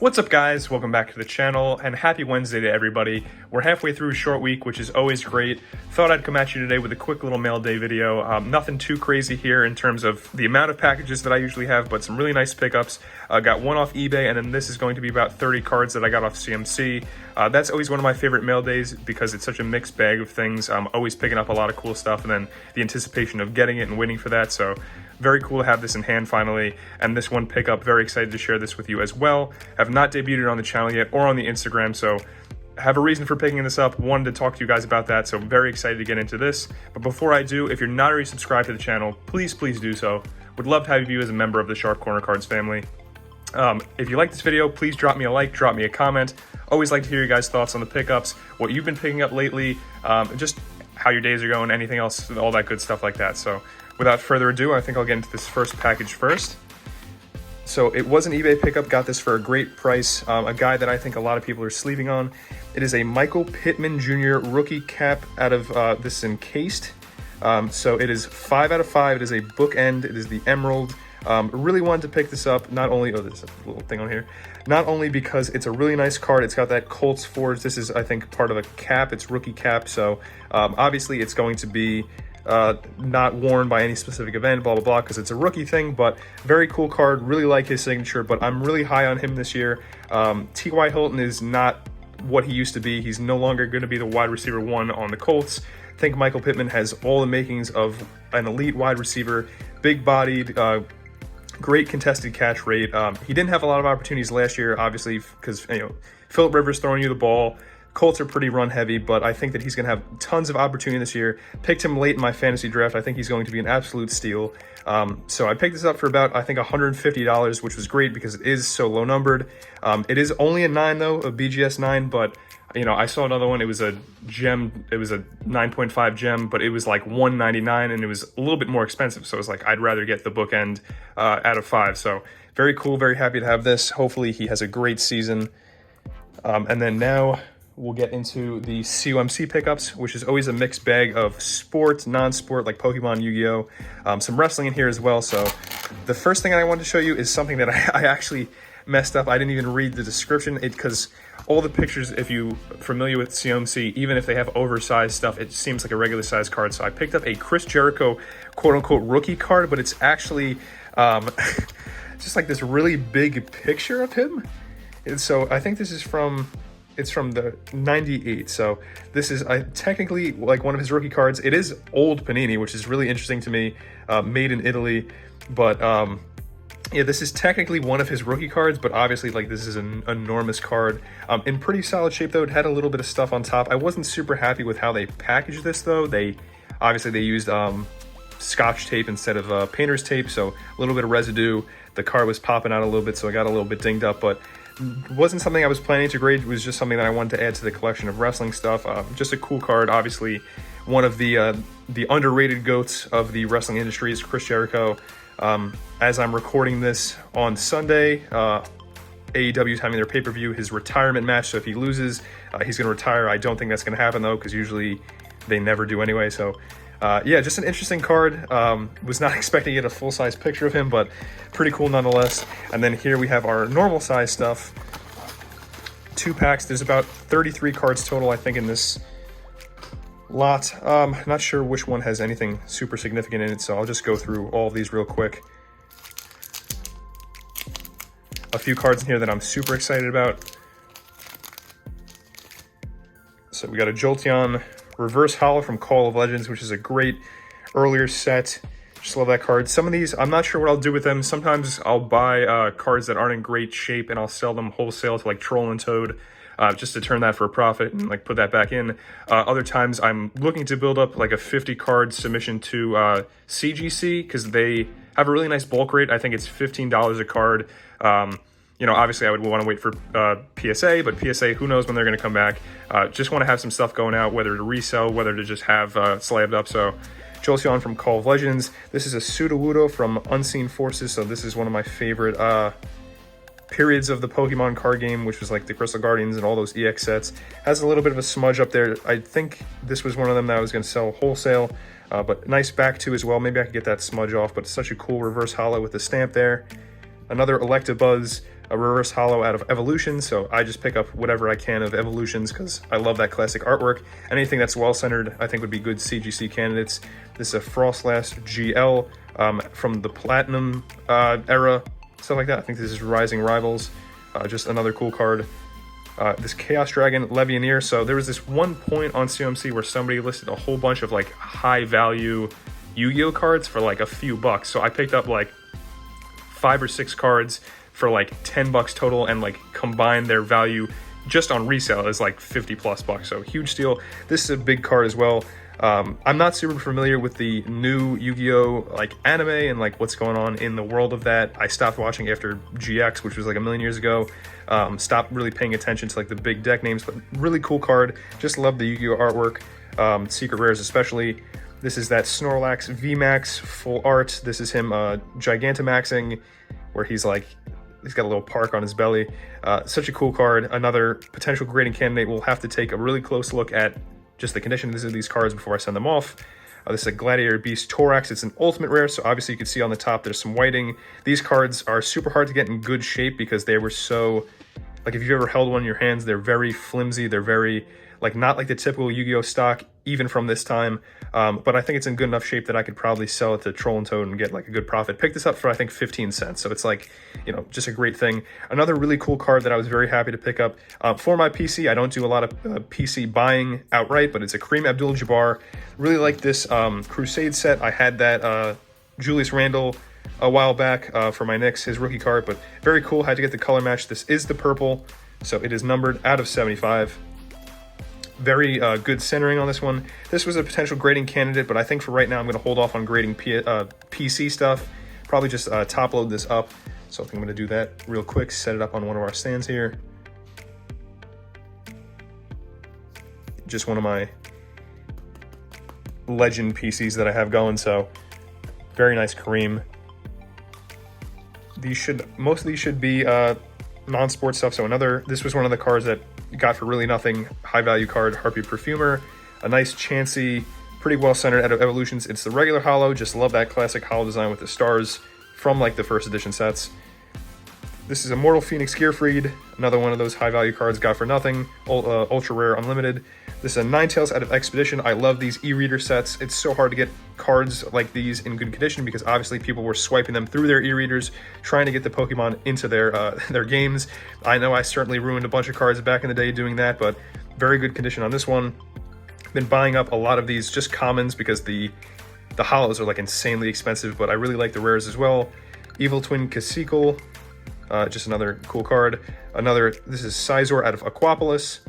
What's up, guys? Welcome back to the channel and happy Wednesday to everybody. We're halfway through a short week, which is always great. Thought I'd come at you today with a quick little mail day video. Nothing too crazy here in terms of the amount of packages that I usually have, but some really nice pickups. Got one off eBay, and then this is going to be about 30 cards that I got off CMC. That's always one of my favorite mail days because it's such a mixed bag of things. I'm always picking up a lot of cool stuff, and then the anticipation of getting it and waiting for that. So very cool to have this in hand finally, and this one pickup, very excited to share this with you as well. Have not debuted it on the channel yet or on the Instagram, so have a reason for picking this up. Wanted to talk to you guys about that, so very excited to get into this. But before I do, if you're not already subscribed to the channel, please do so. Would love to have you as a member of the Sharp Corner Cards family. If you like this video, please drop me a like, drop me a comment. Always like to hear your guys' thoughts on the pickups, what you've been picking up lately, just how your days are going, anything else, all that good stuff like that. So without further ado, I think I'll get into this first package first. So it was an eBay pickup, got this for a great price, a guy that I think a lot of people are sleeping on. It is a Michael Pittman Jr. rookie cap out of this encased. So it is 5 out of 5, it is a bookend, it is the Emerald. Really wanted to pick this up, not only, oh, there's a little thing on here, not only because it's a really nice card, it's got that Colts Forge. This is, I think, part of a cap, it's rookie cap, so obviously it's going to be not worn by any specific event, blah, blah, blah, because it's a rookie thing, but very cool card, really like his signature, but I'm really high on him this year. T.Y. Hilton is not what he used to be. He's no longer going to be the wide receiver one on the Colts. I think Michael Pittman has all the makings of an elite wide receiver, big-bodied, great contested catch rate. He didn't have a lot of opportunities last year, obviously, because, you know, Phillip Rivers throwing you the ball. Colts are pretty run heavy, but I think that he's going to have tons of opportunity this year. Picked him late in my fantasy draft. I think he's going to be an absolute steal. So I picked this up for about, I think, $150, which was great because it is so low numbered. It is only a 9 though, a BGS 9, but you know, I saw another one. It was a gem. It was a 9.5 gem, but it was like $199, and it was a little bit more expensive. So it was like, I'd rather get the bookend out of 5. So very cool. Very happy to have this. Hopefully he has a great season. And then now we'll get into the COMC pickups, which is always a mixed bag of sport, non-sport, like Pokemon, Yu-Gi-Oh! Some wrestling in here as well. So the first thing I wanted to show you is something that I actually messed up. I didn't even read the description because all the pictures, if you're familiar with COMC, even if they have oversized stuff, it seems like a regular size card. So I picked up a Chris Jericho quote-unquote rookie card, but it's actually just like this really big picture of him. And so I think this is from, it's from the 98. So this is technically like one of his rookie cards. It is old Panini, which is really interesting to me, made in Italy. But yeah, this is technically one of his rookie cards, but obviously, like, this is an enormous card. In pretty solid shape, though. It had a little bit of stuff on top. I wasn't super happy with how they packaged this, though. They used Scotch tape instead of painter's tape, so a little bit of residue. The card was popping out a little bit, so I got a little bit dinged up, but it wasn't something I was planning to grade. It was just something that I wanted to add to the collection of wrestling stuff. Just a cool card. Obviously, one of the underrated goats of the wrestling industry is Chris Jericho. As I'm recording this on Sunday, AEW is having their pay-per-view, his retirement match. So if he loses, he's going to retire. I don't think that's going to happen, though, because usually they never do anyway. So yeah, just an interesting card. Was not expecting to get a full-size picture of him, but pretty cool nonetheless. And then here we have our normal size stuff. 2 packs. There's about 33 cards total, I think, in this lot. Not sure which one has anything super significant in it, so I'll just go through all of these real quick. A few cards in here that I'm super excited about. So we got a Jolteon reverse holo from Call of Legends, which is a great earlier set. Just love that card. Some of these, I'm not sure what I'll do with them. Sometimes I'll buy cards that aren't in great shape and I'll sell them wholesale to like Troll and Toad. Just to turn that for a profit and like put that back in. Other times I'm looking to build up like a 50 card submission to CGC because they have a really nice bulk rate. I think it's $15 a card. You know, obviously I would want to wait for PSA, but PSA, who knows when they're going to come back. Just want to have some stuff going out, whether to resell, whether to just have slabbed up. So Jolteon from Call of Legends. This is a Sudowoodo from Unseen Forces. So this is one of my favorite periods of the Pokemon card game, which was like the Crystal Guardians and all those EX sets. Has a little bit of a smudge up there. I think this was one of them that I was going to sell wholesale, but nice back too as well. Maybe I could get that smudge off, but it's such a cool reverse holo with the stamp there. Another Electabuzz a reverse holo out of Evolutions, so I just pick up whatever I can of Evolutions because I love that classic artwork. Anything that's well-centered I think would be good CGC candidates. This is a Frostlast GL from the Platinum era, stuff like that. I think this is Rising Rivals, just another cool card. This Chaos Dragon Levianeer. So there was this one point on COMC where somebody listed a whole bunch of like high value Yu-Gi-Oh cards for like a few bucks. So I picked up like 5 or 6 cards for like 10 bucks total, and like combined their value just on resale is like 50 plus bucks. So huge steal. This is a big card as well. I'm not super familiar with the new Yu-Gi-Oh like anime and like what's going on in the world of that. I stopped watching after GX, which was like a million years ago. Stopped really paying attention to like the big deck names, but really cool card. Just love the Yu-Gi-Oh artwork, secret rares especially. This is that Snorlax VMAX full art. This is him Gigantamaxing, where he's got a little park on his belly. Such a cool card. Another potential grading candidate. We'll have to take a really close look at just the condition of these cards before I send them off. This is a Gladiator Beast Thorax. It's an ultimate rare, so obviously you can see on the top there's some whiting. These cards are super hard to get in good shape because they were so, like if you've ever held one in your hands, they're very flimsy. They're very, like not like the typical Yu-Gi-Oh stock, even from this time. But I think it's in good enough shape that I could probably sell it to Troll and Toad and get like a good profit. Pick this up for I think 15 cents. So it's like, you know, just a great thing. Another really cool card that I was very happy to pick up for my PC. I don't do a lot of PC buying outright, but it's a Kareem Abdul-Jabbar. Really like this Crusade set. I had that Julius Randle a while back for my Knicks, his rookie card, but very cool. Had to get the color match. This is the purple, so it is numbered out of 75. Very good centering on this one. This was a potential grading candidate, but I think for right now I'm going to hold off on grading PC stuff. Probably just top load this up. So I think I'm going to do that real quick. Set it up on one of our stands here. Just one of my legend PCs that I have going. So very nice Kareem. Most of these should be non-sport stuff. So this was one of the cards that got for really nothing. High value card, Harpy Perfumer, a nice Chansey, pretty well centered out of Evolutions. It's the regular holo. Just love that classic holo design with the stars from like the first edition sets. This is Immortal Phoenix Gearfried, another one of those high value cards got for nothing. Ultra rare unlimited. This is a Ninetales out of Expedition. I love these e-reader sets. It's so hard to get cards like these in good condition because obviously people were swiping them through their e-readers, trying to get the Pokemon into their games. I know I certainly ruined a bunch of cards back in the day doing that, but very good condition on this one. Been buying up a lot of these just commons because the holos are like insanely expensive, but I really like the rares as well. Evil Twin Cacique, just another cool card. This is Sizor out of Aquapolis.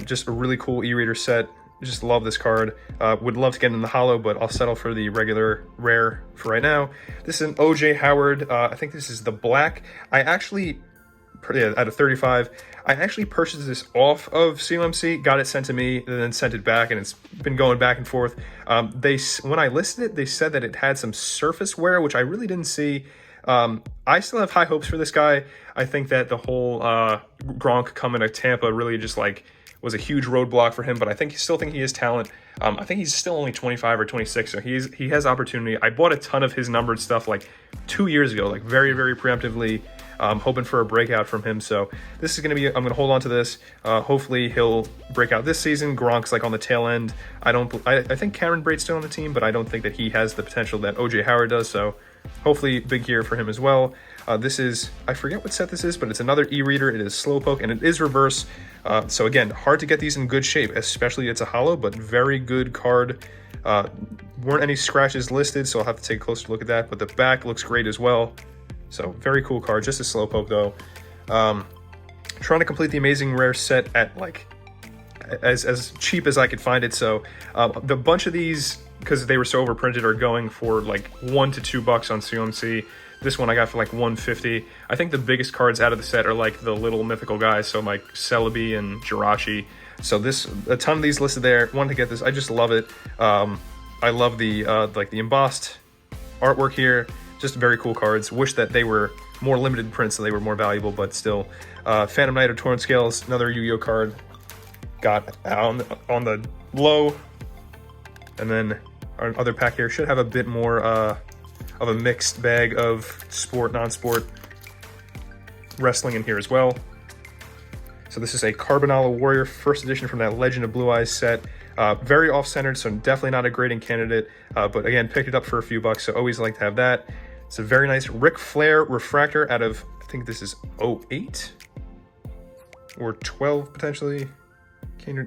Just a really cool e-reader set. Just love this card. Would love to get in the holo, but I'll settle for the regular rare for right now. This is an OJ Howard. I think this is the black. I actually, out of 35, I actually purchased this off of COMC, got it sent to me, and then sent it back, and it's been going back and forth. When I listed it, they said that it had some surface wear, which I really didn't see. I still have high hopes for this guy. I think that the whole Gronk coming to Tampa really just like was a huge roadblock for him, but I still think he has talent. I think he's still only 25 or 26, so he has opportunity. I bought a ton of his numbered stuff like 2 years ago, like very, very preemptively, hoping for a breakout from him. So this is going to be, I'm going to hold on to this. Hopefully he'll break out this season. Gronk's like on the tail end. I think Cameron Braid's still on the team, but I don't think that he has the potential that OJ Howard does. So hopefully big year for him as well. This is, I forget what set this is, but it's another e-reader. It is Slowpoke, and it is reverse. So again, hard to get these in good shape, especially it's a holo, but very good card. Weren't any scratches listed, so I'll have to take a closer look at that. But the back looks great as well. So very cool card, just a Slowpoke though. Trying to complete the Amazing Rare set at like as cheap as I could find it. So the bunch of these, because they were so overprinted, are going for like $1 to $2 on COMC. This one I got for like $1.50. I think the biggest cards out of the set are like the little mythical guys, so like Celebi and Jirachi. So a ton of these listed there. Wanted to get this. I just love it. I love the like the embossed artwork here. Just very cool cards. Wish that they were more limited prints so they were more valuable, but still. Phantom Knight of Torn Scales, another Yu-Gi-Oh card. Got on the low. And then our other pack here should have a bit more of a mixed bag of sport, non-sport. wrestling in here as well. So this is a Carbonala Warrior, first edition from that Legend of Blue Eyes set. Very off-centered, so definitely not a grading candidate, but again, picked it up for a few bucks, so always like to have that. It's a very nice Ric Flair refractor out of, I think this is 08 or 12 potentially.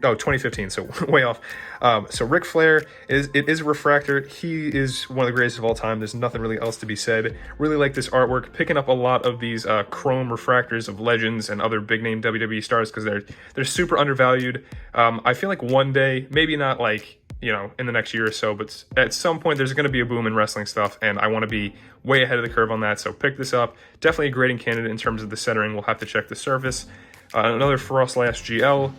Oh, 2015, so way off. So Ric Flair, it is a refractor. He is one of the greatest of all time. There's nothing really else to be said. Really like this artwork. Picking up a lot of these chrome refractors of legends and other big name WWE stars because they're super undervalued. I feel like one day, maybe not like, you know, in the next year or so, but at some point there's going to be a boom in wrestling stuff, and I want to be way ahead of the curve on that. So pick this up. Definitely a grading candidate in terms of the centering. We'll have to check the surface. Another Froslash GL.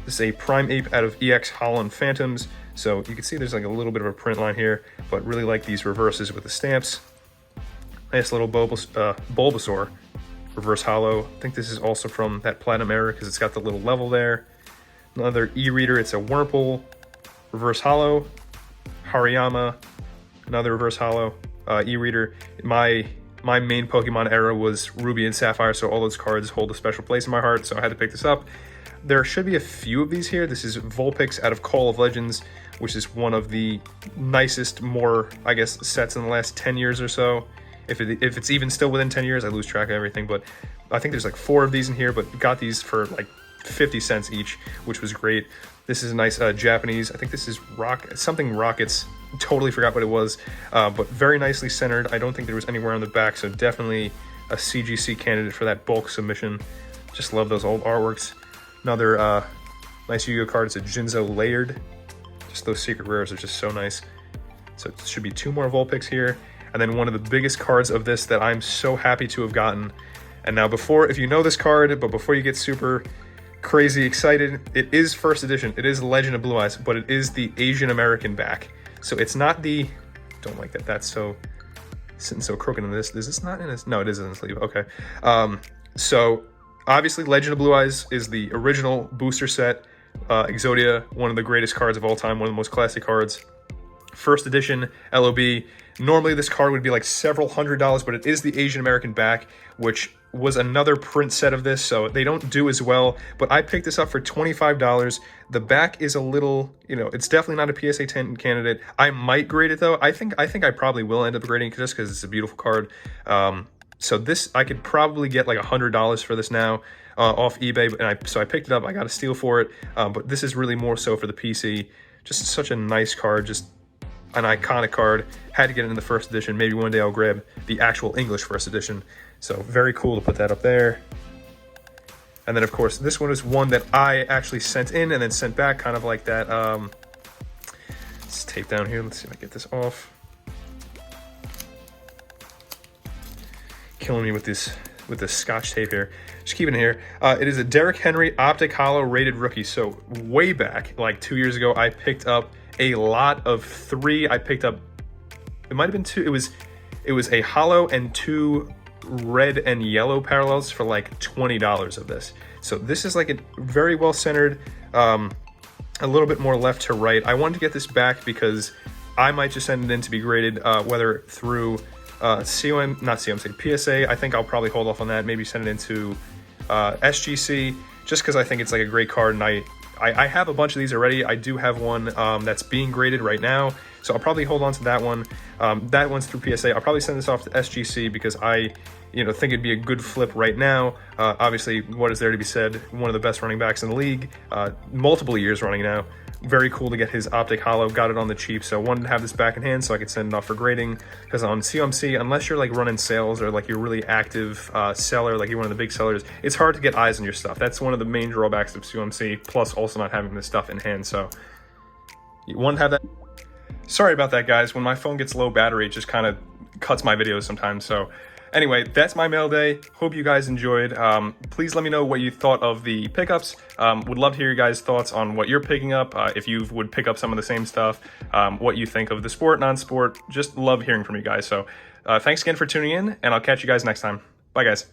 This is a Prime Ape out of EX Holland Phantoms. So you can see there's like a little bit of a print line here, but really like these reverses with the stamps. Nice little Bulbasaur reverse hollow. I think this is also from that Platinum era because it's got the little level there. Another e-reader, it's a Wurmple reverse hollow. Hariyama, another reverse hollow e-reader. My main Pokemon era was Ruby and Sapphire, so all those cards hold a special place in my heart, so I had to pick this up. There should be a few of these here. This is Vulpix out of Call of Legends, which is one of the nicest, more, I guess, sets in the last 10 years or so. If it's even still within 10 years, I lose track of everything, but I think there's like 4 of these in here, but got these for like 50 cents each, which was great. This is a nice Japanese, I think this is something Rockets, totally forgot what it was, but very nicely centered. I don't think there was anywhere on the back, so definitely a CGC candidate for that bulk submission. Just love those old artworks. Another nice Yu-Gi-Oh card, it's a Jinzo Layered. Just those secret rares are just so nice. So it should be 2 more Vulpix here. And then one of the biggest cards of this that I'm so happy to have gotten. And now if you know this card, but before you get super crazy excited, it is first edition. It is Legend of Blue Eyes, but it is the Asian American back. So it's not the, don't like that, that's so, sitting so crooked in this. Is this not in this? No, it is in the sleeve, okay. So obviously Legend of Blue Eyes is the original booster set. Exodia, one of the greatest cards of all time, one of the most classic cards. First edition LOB. Normally this card would be like several $100s, but it is the Asian American back, which was another print set of this, so they don't do as well. But I picked this up for $25. The back is a little, you know, it's definitely not a PSA 10 candidate. I might grade it though. I think I probably will end up grading it just because it's a beautiful card. So this, I could probably get like $100 for this now off eBay, and so I picked it up. I got a steal for it, but this is really more so for the PC. Just such a nice card, just an iconic card. Had to get it in the first edition. Maybe one day I'll grab the actual English first edition. So very cool to put that up there. And then of course, this one is one that I actually sent in and then sent back, kind of like that. Let's tape down here. Let's see if I get this off. Killing me with this Scotch tape here. Just keep it in here. It is a Derrick Henry Optic Hollow rated rookie. So way back, like 2 years ago, I picked up a lot of 3. I picked up, it might have been 2. It was a hollow and 2 red and yellow parallels for like $20 of this. So this is like a very well centered, a little bit more left to right. I wanted to get this back because I might just send it in to be graded, whether through PSA. I think I'll probably hold off on that. Maybe send it into SGC, just because I think it's like a great card, and I have a bunch of these already. I do have one that's being graded right now, so I'll probably hold on to that one. That one's through PSA. I'll probably send this off to SGC because I think it'd be a good flip right now. Obviously, what is there to be said? One of the best running backs in the league, multiple years running now. Very cool to get his Optic Hollow. Got it on the cheap, so I wanted to have this back in hand so I could send it off for grading. Because on COMC, unless you're like running sales or like you're really active seller, like you're one of the big sellers, it's hard to get eyes on your stuff. That's one of the main drawbacks of COMC. Plus, also not having this stuff in hand. So you want to have that. Sorry about that, guys. When my phone gets low battery, it just kind of cuts my videos sometimes. So anyway, that's my mail day. Hope you guys enjoyed. Please let me know what you thought of the pickups. Would love to hear your guys' thoughts on what you're picking up. If you would pick up some of the same stuff, what you think of the sport, non-sport. Just love hearing from you guys. So thanks again for tuning in, and I'll catch you guys next time. Bye, guys.